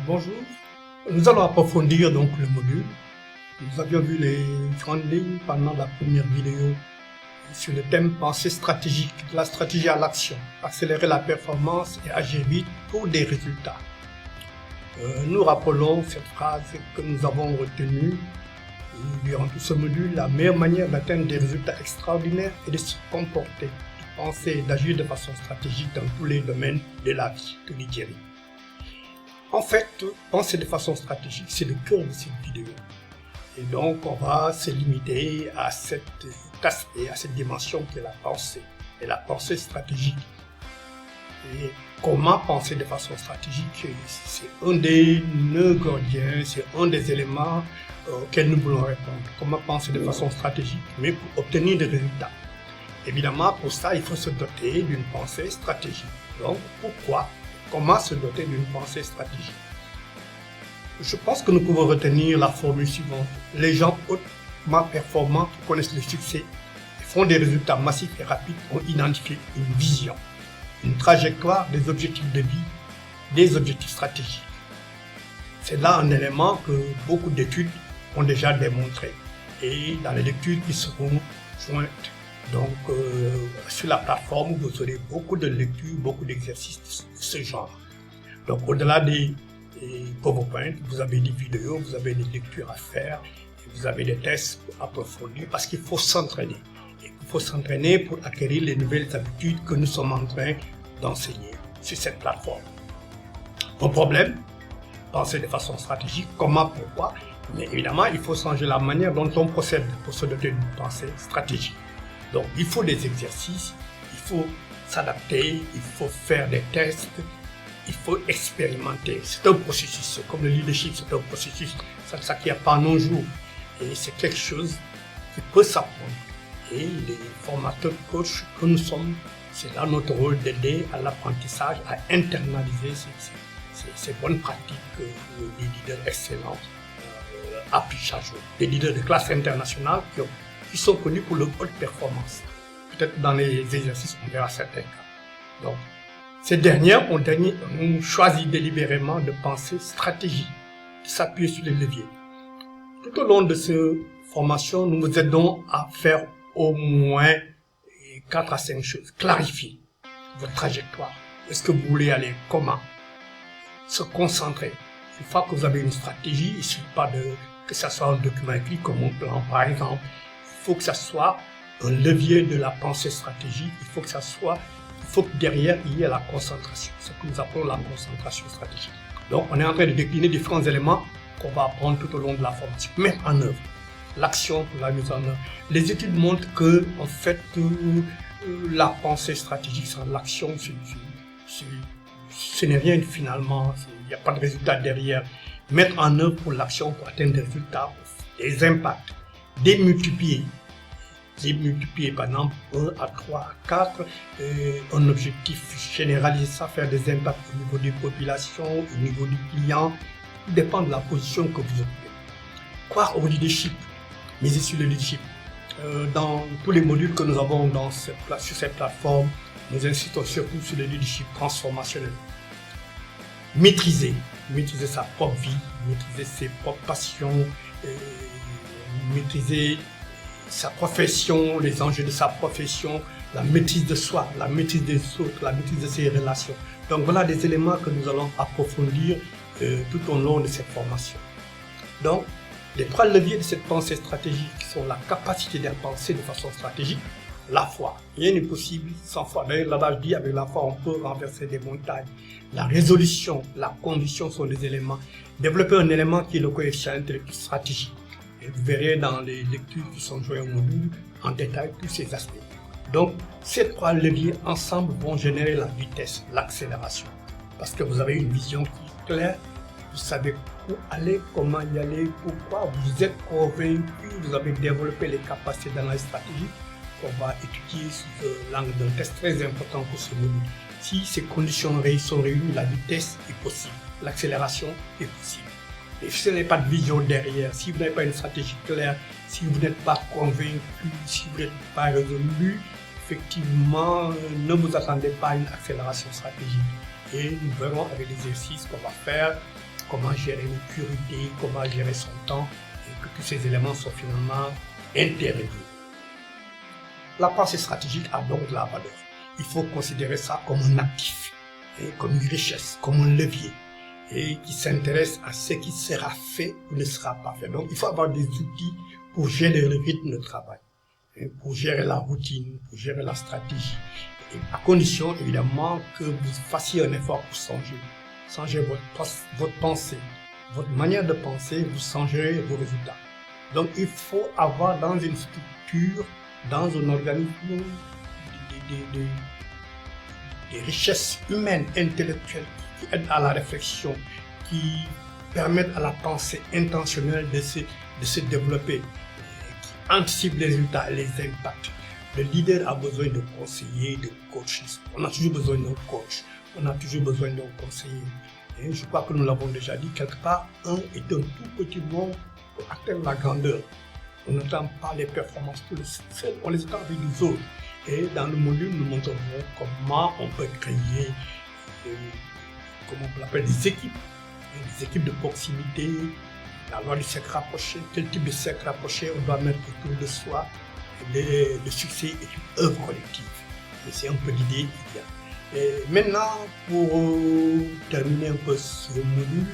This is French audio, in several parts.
Bonjour, nous allons approfondir donc le module. Nous avions vu les grandes lignes pendant la première vidéo sur le thème pensée stratégique, de la stratégie à l'action, accélérer la performance et agir vite pour des résultats. Nous rappelons cette phrase que nous avons retenue durant tout ce module: la meilleure manière d'atteindre des résultats extraordinaires est de se comporter, de penser et d'agir de façon stratégique dans tous les domaines de la vie, que dit Thierry. En fait, penser de façon stratégique, c'est le cœur de cette vidéo. Et donc, on va se limiter à cet aspect, à cette dimension qui est la pensée, et la pensée stratégique. Et comment penser de façon stratégique, c'est un des nœuds gordiens, c'est un des éléments auxquels nous voulons répondre. Comment penser de façon stratégique, mais pour obtenir des résultats. Évidemment, pour ça, il faut se doter d'une pensée stratégique. Donc, pourquoi? Comment se doter d'une pensée stratégique? Je pense que nous pouvons retenir la formule suivante. Les gens hautement performants qui connaissent le succès et font des résultats massifs et rapides ont identifié une vision, une trajectoire, des objectifs de vie, des objectifs stratégiques. C'est là un élément que beaucoup d'études ont déjà démontré. Et dans les lectures qui seront jointes, donc sur la plateforme, vous aurez beaucoup de lectures, beaucoup d'exercices de ce genre. Donc au-delà des PowerPoint, vous avez des vidéos, vous avez des lectures à faire, et vous avez des tests approfondis parce qu'il faut s'entraîner. Et il faut s'entraîner pour acquérir les nouvelles habitudes que nous sommes en train d'enseigner sur cette plateforme. Mon problème, penser de façon stratégique, comment, pourquoi, mais évidemment, il faut changer la manière dont on procède pour se doter d'une pensée stratégique. Donc, il faut des exercices, il faut s'adapter, il faut faire des tests, il faut expérimenter. C'est un processus, comme le leadership, c'est un processus, ça ne s'acquiert pas en un jour. Et c'est quelque chose qui peut s'apprendre. Et les formateurs coachs que nous sommes, c'est là notre rôle d'aider à l'apprentissage, à internaliser ces bonnes pratiques que les leaders excellents appuient chaque jour. Des leaders de classe internationale qui sont connus pour leur haute performance. Peut-être dans les exercices, on verra certains cas. Donc, ces dernières ont choisi délibérément de penser stratégie, de s'appuyer sur les leviers. Tout au long de cette formation, nous vous aidons à faire au moins 4 à 5 choses. Clarifier votre trajectoire. Est-ce que vous voulez aller? Comment? Se concentrer. Une fois que vous avez une stratégie, il ne suffit pas que ça soit un document écrit comme un plan, par exemple. Il faut que ça soit un levier de la pensée stratégique. Il faut que derrière, il y ait la concentration. C'est ce que nous appelons la concentration stratégique. Donc, on est en train de décliner différents éléments qu'on va apprendre tout au long de la formation. Mettre en œuvre. L'action pour la mise en œuvre. Les études montrent que, en fait, la pensée stratégique sans l'action, ce n'est rien finalement. Il n'y a pas de résultat derrière. Mettre en œuvre pour l'action pour atteindre des résultats, des impacts, démultiplier, par exemple 1 à 3 à 4, un objectif généralisé, ça, faire des impacts au niveau des populations, au niveau du client, tout dépend de la position que vous occupez. Croire au leadership, miser sur le leadership. Dans tous les modules que nous avons sur cette plateforme, nous insistons surtout sur le leadership transformationnel. Maîtriser sa propre vie, maîtriser ses propres passions, maîtriser sa profession, les enjeux de sa profession, la maîtrise de soi, la maîtrise des autres, la maîtrise de ses relations. Donc voilà des éléments que nous allons approfondir tout au long de cette formation. Donc, les 3 leviers de cette pensée stratégique sont la capacité de penser de façon stratégique, la foi. Rien n'est possible sans foi. D'ailleurs, l'adage dit, avec la foi, on peut renverser des montagnes. La résolution, la conviction sont des éléments. Développer un élément qui est le coefficient intellectuel stratégique. Et vous verrez dans les lectures qui sont jointes au module en détail tous ces aspects. Donc, ces 3 leviers ensemble vont générer la vitesse, l'accélération. Parce que vous avez une vision qui est claire, vous savez où aller, comment y aller, pourquoi, vous êtes convaincu, vous avez développé les capacités d'analyse stratégique qu'on va étudier sous l'angle d'un test très important pour ce module. Si ces conditions sont réunies, la vitesse est possible, l'accélération est possible. Et si vous n'avez pas de vision derrière, si vous n'avez pas une stratégie claire, si vous n'êtes pas convaincu, si vous n'êtes pas résolu, effectivement, ne vous attendez pas à une accélération stratégique. Et nous verrons avec les exercices qu'on va faire comment gérer les priorités, comment gérer son temps, et que tous ces éléments soient finalement intégrés. La pensée stratégique a donc de la valeur. Il faut considérer ça comme un actif, et comme une richesse, comme un levier, et qui s'intéresse à ce qui sera fait ou ne sera pas fait. Donc il faut avoir des outils pour gérer le rythme de travail, et pour gérer la routine, pour gérer la stratégie, et à condition évidemment que vous fassiez un effort pour changer votre pensée, votre manière de penser, vous changerez vos résultats. Donc il faut avoir dans une structure, dans un organisme, des richesses humaines, intellectuelles, qui aident à la réflexion, qui permettent à la pensée intentionnelle de se développer, qui anticipent les résultats et les impacts. Le leader a besoin de conseillers, de coachs. On a toujours besoin d'un coach, on a toujours besoin d'un conseiller. Et je crois que nous l'avons déjà dit, quelque part, un est un tout petit monde pour atteindre la grandeur. On n'entend pas les performances tout seul, on les attend avec les autres. Et dans le module, nous montrerons comment on peut créer, comment on l'appelle, des équipes de proximité, la loi du cercle rapproché, quel type de cercle rapproché on doit mettre autour de soi. Le succès est une œuvre collective. Et c'est un peu l'idée qu'il y a. Et maintenant, pour terminer un peu ce module,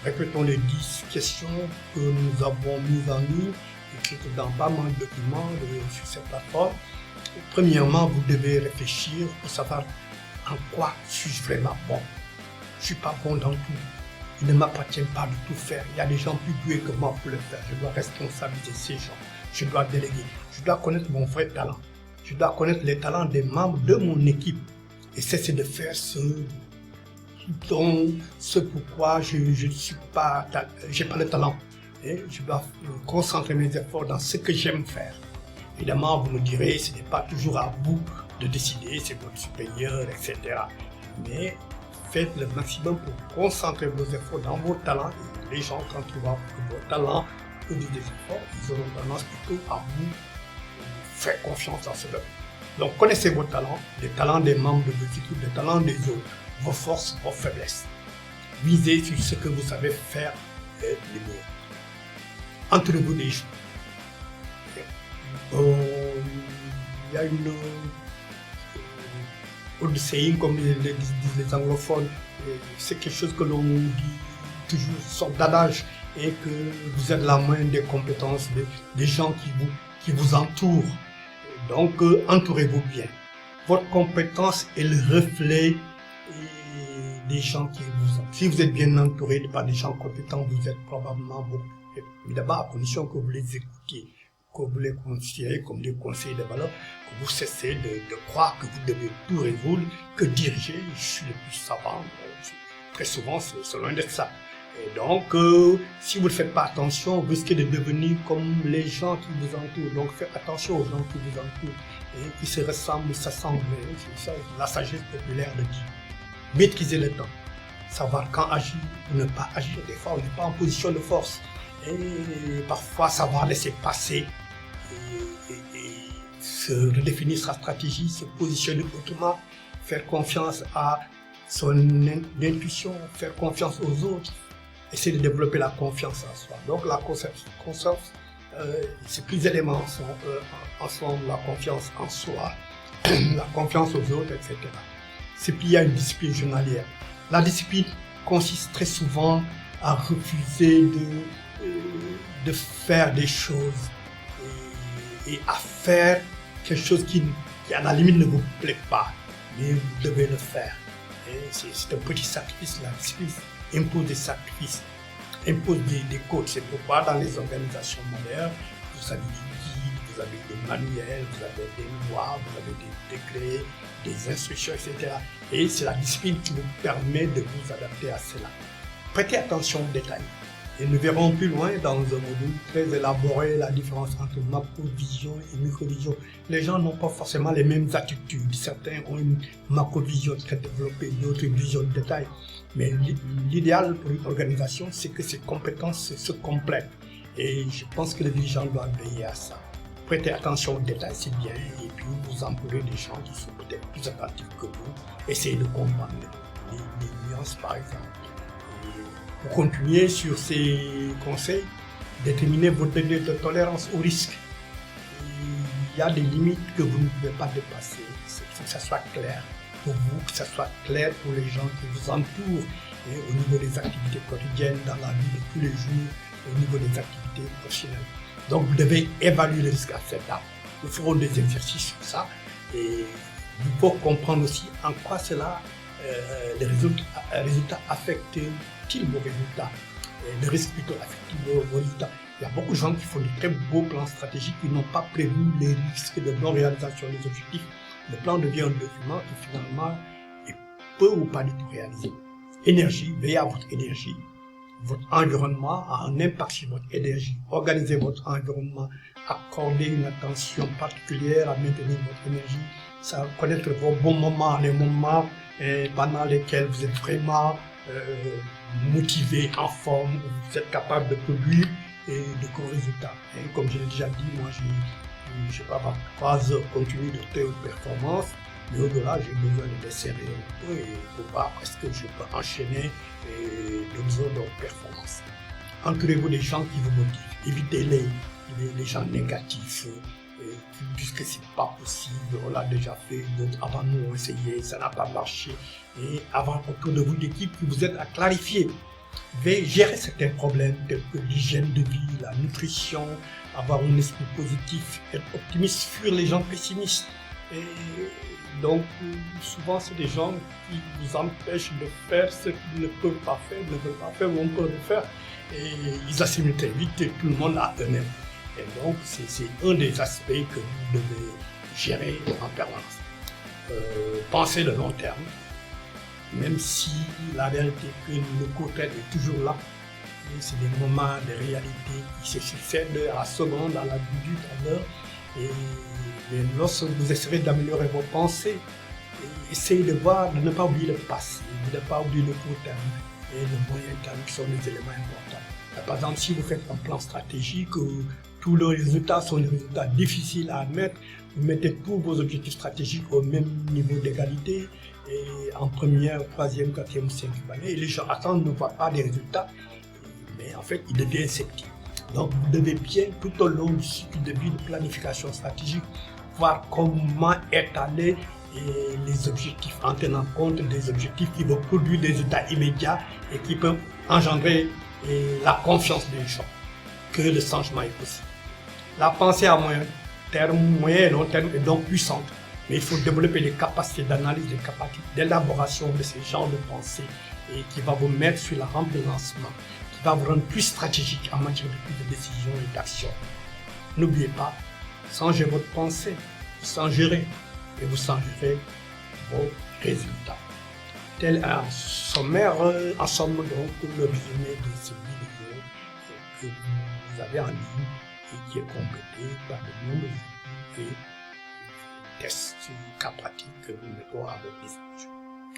répétons les 10 questions que nous avons mises en ligne, écrites dans pas mal de documents sur cette plateforme. Premièrement, vous devez réfléchir pour savoir en quoi suis-je vraiment bon. Je ne suis pas bon dans tout. Il ne m'appartient pas de tout faire. Il y a des gens plus doués que moi pour le faire. Je dois responsabiliser ces gens. Je dois déléguer. Je dois connaître mon vrai talent. Je dois connaître les talents des membres de mon équipe. Et cesser de faire ce pourquoi je ne suis pas, j'ai pas le talent. Et je dois concentrer mes efforts dans ce que j'aime faire. Évidemment, vous me direz, ce n'est pas toujours à vous de décider, c'est votre supérieur, etc. Mais faites le maximum pour concentrer vos efforts dans vos talents. Et les gens, quand ils voient que vos talents produisent des efforts, ils auront tendance plutôt à vous faire confiance dans ce domaine. Donc, connaissez vos talents, les talents des membres de vos équipes, les talents des autres, vos forces, vos faiblesses. Visez sur ce que vous savez faire le mieux. Entourez-vous des gens. Il y a une old saying, comme disent les anglophones, c'est quelque chose que l'on dit toujours, une sorte d'adage, et que vous êtes la moyenne des compétences des gens qui vous entourent. Donc, entourez-vous bien. Votre compétence est le reflet des gens qui vous entourent. Si vous êtes bien entouré par des gens compétents, vous êtes probablement beaucoup. Évidemment, à condition que vous les écoutiez, que vous les considérez comme des conseils de valeur, que vous cessez de croire que vous devez tout résoudre, que diriger, je suis le plus savant. Très souvent, c'est loin d'être ça. Et donc, si vous ne faites pas attention, vous risquez de devenir comme les gens qui vous entourent. Donc, faites attention aux gens qui vous entourent et qui se ressemblent, s'assemblent. C'est ça, la sagesse populaire le dit. Maîtriser le temps. Savoir quand agir ou ne pas agir. Des fois, on n'est pas en position de force. Et parfois, savoir laisser passer et se redéfinir sa stratégie, se positionner autrement, faire confiance à son intuition, faire confiance aux autres, essayer de développer la confiance en soi. Donc la confiance, ces plus éléments ensemble, la confiance en soi, la confiance aux autres, etc. C'est puis il y a une discipline journalière. La discipline consiste très souvent à refuser de faire des choses et à faire quelque chose qui à la limite ne vous plaît pas, mais vous devez le faire. C'est un petit sacrifice. La discipline impose des sacrifices, impose des codes. C'est pourquoi dans les organisations modernes, vous avez des guides, vous avez des manuels, vous avez des lois, vous avez des décrets, des instructions, etc. Et c'est la discipline qui vous permet de vous adapter à cela. Prêtez attention aux détails. Et nous verrons plus loin dans un module très élaboré la différence entre macrovision et microvision. Les gens n'ont pas forcément les mêmes attitudes. Certains ont une macrovision très développée, d'autres une vision de détail. Mais l'idéal pour une organisation, c'est que ces compétences se complètent. Et je pense que les dirigeants doivent veiller à ça. Prêtez attention aux détails, c'est bien. Et puis vous entourez des gens qui sont peut-être plus attentifs que vous. Essayez de comprendre les nuances, par exemple. pour continuer sur ces conseils, déterminez votre degré de tolérance au risque. Il y a des limites que vous ne pouvez pas dépasser. Il faut que ça soit clair pour vous, que ça soit clair pour les gens qui vous entourent, et au niveau des activités quotidiennes, dans la vie de tous les jours, au niveau des activités professionnelles. Donc vous devez évaluer le risque à cette date. Nous ferons des exercices sur ça et il faut comprendre aussi en quoi cela, les résultats affectent-ils vos résultats, les risques plutôt affectent-ils vos résultats. Il y a beaucoup de gens qui font de très beaux plans stratégiques qui n'ont pas prévu les risques de non-réalisation des objectifs. Le plan devient un document qui finalement est peu ou pas du tout réalisé. Énergie, veillez à votre énergie. Votre environnement a un impact sur votre énergie. Organisez votre environnement, accordez une attention particulière à maintenir votre énergie, connaître vos bons moments, les moments pendant lesquels vous êtes vraiment motivé, en forme, où vous êtes capable de produire et de gros résultats. Et comme je l'ai déjà dit, moi je peux avoir 3 heures continues de très haute performance, mais au-delà, j'ai besoin de me serrer un peu et pour voir est-ce que je peux enchaîner 2 heures de performance. Entourez-vous des gens qui vous motivent. Évitez les gens négatifs qui disent que c'est pas possible, on l'a déjà fait, d'autres avant nous ont essayé, ça n'a pas marché. Et avoir autour de vous des équipes qui vous aident à clarifier. Veuillez gérer certains problèmes tels que l'hygiène de vie, la nutrition, avoir un esprit positif, être optimiste, fuir les gens pessimistes. Et donc, souvent, c'est des gens qui vous empêchent de faire ce qu'ils ne peuvent pas faire, ne veulent pas faire ou on peut le faire. Et ils assimilent très vite et tout le monde à eux-mêmes. Et donc, c'est un des aspects que vous devez gérer en permanence. Pensez le long terme, même si la vérité que le court terme est toujours là. C'est des moments de réalité qui se succèdent à seconde, à la minute, à l'heure. Et lorsque vous essayerez d'améliorer vos pensées, essayez de voir, de ne pas oublier le passé, de ne pas oublier le court terme et le moyen terme qui sont des éléments importants. Par exemple, si vous faites un plan stratégique, tous les résultats sont des résultats difficiles à mettre, vous mettez tous vos objectifs stratégiques au même niveau d'égalité, et en première, troisième, quatrième ou cinquième année, et les gens attendent, ne voient pas des résultats, mais en fait, ils deviennent sceptiques. Donc, vous devez bien, tout au long du cycle de vie de planification stratégique, voir comment étaler les objectifs en tenant compte des objectifs qui vont produire des résultats immédiats et qui peuvent engendrer la confiance des gens que le changement est possible. La pensée à moyen et long terme est donc puissante, mais il faut développer des capacités d'analyse, des capacités d'élaboration de ces genres de pensée et qui va vous mettre sur la rampe de lancement, qui va vous rendre plus stratégique en matière de prise de décision et d'action. N'oubliez pas, changez votre pensée, vous changerez et vous changerez vos résultats. Tel un sommaire, en somme, donc, le résumé de cette vidéo que vous avez en ligne et qui est complété par de nombreux outils et tests, cas pratiques que nous mettons à votre disposition.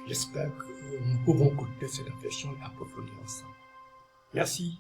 J'espère que nous pouvons continuer cette réflexion et approfondir ensemble. Merci.